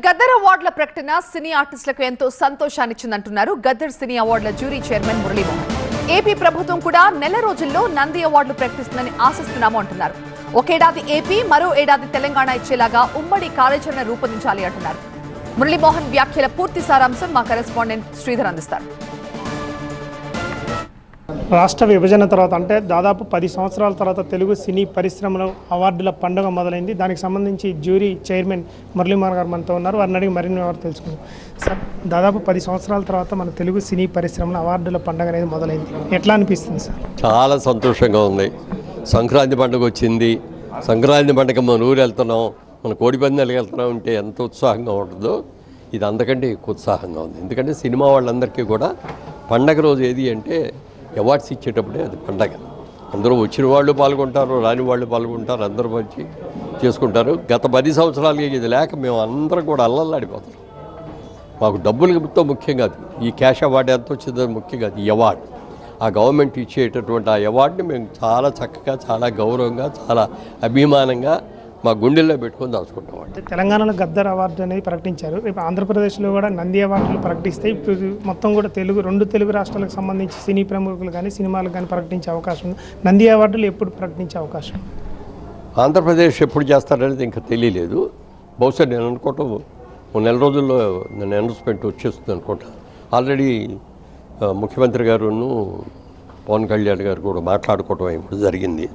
గద్దర్ అవార్డుల ప్రకటన సినీ ఆర్టిస్టులకు ఎంతో సంతోషాన్నిచ్చిందంటున్నారు గద్దర్ సినీ అవార్డుల జ్యూరీ చైర్మన్ మురళీమోహన్. ఏపీ ప్రభుత్వం కూడా నెల రోజుల్లో నంది అవార్డులు ప్రకటిస్తుందని ఆశిస్తున్నాము అంటున్నారు. ఒకేడాది ఏపీ, మరో ఏడాది తెలంగాణ ఇచ్చేలాగా ఉమ్మడి కార్యాచరణ రూపొందించాలి అంటున్నారు. మురళీమోహన్ వ్యాఖ్యల పూర్తి సారాంశం మా కరెస్పాండెంట్ శ్రీధర్ అందిస్తారు. రాష్ట్ర విభజన తర్వాత అంటే దాదాపు 10 సంవత్సరాల తర్వాత తెలుగు సినీ పరిశ్రమలో అవార్డుల పండుగ మొదలైంది. దానికి సంబంధించి జ్యూరీ చైర్మన్ మురళీమోహన్ గారు మనతో ఉన్నారు. వారిని అడిగి మరిన్ని వివరాలు తెలుసుకుందాం. సార్, దాదాపు 10 సంవత్సరాల తర్వాత మన తెలుగు సినీ పరిశ్రమలో అవార్డుల పండుగ అనేది మొదలైంది. ఎట్లా అనిపిస్తుంది సార్? చాలా సంతోషంగా ఉంది. సంక్రాంతి పండుగ వచ్చింది. సంక్రాంతి పండుగ మన ఊరు వెళ్తున్నాం, మన కోడిపందాలకు వెళ్తున్నాం అంటే ఎంత ఉత్సాహంగా ఉంటుందో ఇది అంతకంటే ఎక్కువ ఉత్సాహంగా ఉంది. ఎందుకంటే సినిమా వాళ్ళందరికీ కూడా పండగ రోజు ఏది అంటే అవార్డ్స్ ఇచ్చేటప్పుడే అది పండగ. అందరూ వచ్చిన వాళ్ళు పాల్గొంటారు, రాని వాళ్ళు పాల్గొంటారు, అందరూ వచ్చి చేసుకుంటారు. గత 10 సంవత్సరాలకి ఇది లేక మేము అందరం కూడా అల్లల్లాడిపోతాం. మాకు డబ్బులతో ముఖ్యం కాదు, ఈ క్యాష్ అవార్డు ఎంత వచ్చిందో ముఖ్యం కాదు, ఈ అవార్డు ఆ గవర్నమెంట్ ఇచ్చేటటువంటి ఆ అవార్డుని మేము చాలా చక్కగా, చాలా గౌరవంగా, చాలా అభిమానంగా మా గుండెల్లో పెట్టుకొని దాచుకుంటాం. తెలంగాణలో గద్దర్ అవార్డు అనేది ప్రకటించారు. రేపు ఆంధ్రప్రదేశ్లో కూడా నంది అవార్డులు ప్రకటిస్తే ఇప్పుడు మొత్తం కూడా రెండు తెలుగు రాష్ట్రాలకు సంబంధించి సినీ ప్రముఖులు కానీ సినిమాలకు కానీ ప్రకటించే అవకాశం ఉంది. నంది అవార్డులు ఎప్పుడు ప్రకటించే అవకాశం? ఆంధ్రప్రదేశ్ ఎప్పుడు చేస్తారనేది ఇంకా తెలియలేదు. బహుశా నేను అనుకోవటం నెల రోజుల్లో నేను అనౌన్స్మెంట్ వచ్చేస్తుంది అనుకుంటా. ఆల్రెడీ ముఖ్యమంత్రి గారును పవన్ కళ్యాణ్ గారు కూడా మాట్లాడుకోవటం ఇప్పుడు జరిగింది.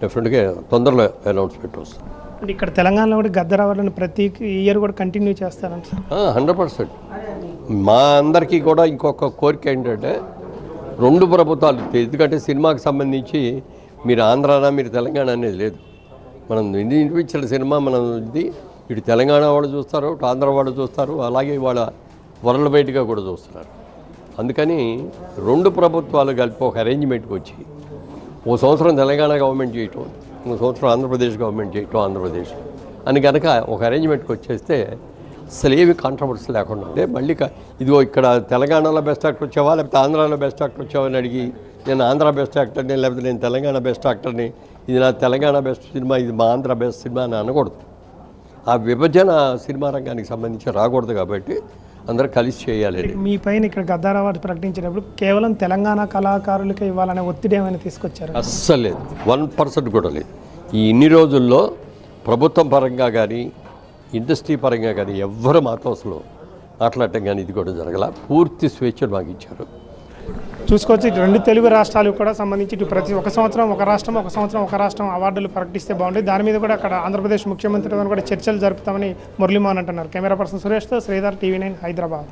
డెఫినెట్గా తొందరలో అనౌన్స్మెంట్ వస్తుంది. అంటే ఇక్కడ తెలంగాణలో కూడా గద్దర్ అవార్డులను ప్రతి ఇయర్ కూడా కంటిన్యూ చేస్తారంట సార్? 100%. మా అందరికీ కూడా ఇంకొక కోరిక ఏంటంటే రెండు ప్రభుత్వాలు, ఎందుకంటే సినిమాకి సంబంధించి మీరు ఆంధ్రానా మీరు తెలంగాణ అనేది లేదు. మనం ఇండివిజువల్ సినిమా మనం ఇది ఇటు తెలంగాణ వాళ్ళు చూస్తారు, ఇటు ఆంధ్ర వాళ్ళు చూస్తారు, అలాగే వాళ్ళ వరల్డ్ వైడ్గా కూడా చూస్తున్నారు. అందుకని రెండు ప్రభుత్వాలు కలిపి ఒక అరేంజ్మెంట్కి వచ్చి ఓ సంవత్సరం తెలంగాణ గవర్నమెంట్ చేయటం, ఇంకో సంవత్సరం ఆంధ్రప్రదేశ్ గవర్నమెంట్ చేయటం ఆంధ్రప్రదేశ్ అని కనుక ఒక అరేంజ్మెంట్కి వచ్చేస్తే అసలు ఏమి కాంట్రవర్సీ లేకుండా ఉంటే మళ్ళీ ఇదిగో ఇక్కడ తెలంగాణలో బెస్ట్ యాక్టర్ వచ్చావా లేకపోతే ఆంధ్రాలో బెస్ట్ యాక్టర్ వచ్చావా అని అడిగి నేను ఆంధ్ర బెస్ట్ యాక్టర్ని లేకపోతే నేను తెలంగాణ బెస్ట్ యాక్టర్ని, ఇది నా తెలంగాణ బెస్ట్ సినిమా, ఇది మా ఆంధ్ర బెస్ట్ సినిమా అని అనకూడదు. ఆ విభజన సినిమా రంగానికి సంబంధించి రాకూడదు. కాబట్టి అందరూ కలిసి చేయాలి. మీ పైన ఇక్కడ గద్దర్ అవార్డు ప్రకటించినప్పుడు కేవలం తెలంగాణ కళాకారులకే ఇవ్వాలనే ఒత్తిడి ఏమైనా తీసుకొచ్చారు? అస్సలు లేదు, 1% కూడా లేదు. ఈ ఇన్ని రోజుల్లో ప్రభుత్వం పరంగా కానీ ఇండస్ట్రీ పరంగా కానీ ఎవ్వరు మాతో అసలు మాట్లాడటం కానీ ఇది కూడా జరగల. పూర్తి స్వేచ్ఛను మాకు ఇచ్చారు. చూసుకోవచ్చు, రెండు తెలుగు రాష్ట్రాలు కూడా సంబంధించి ఇటు ప్రతి ఒక సంవత్సరం ఒక రాష్ట్రం అవార్డులు ప్రకటిస్తే బాగుంటుంది. దాని మీద కూడా అక్కడ ఆంధ్రప్రదేశ్ ముఖ్యమంత్రితో కూడా చర్చలు జరుపుతామని మురళీమోహన్ అంటున్నారు. కెమెరా పర్సన్ సురేష్తో శ్రీధర్, TV9 హైదరాబాద్.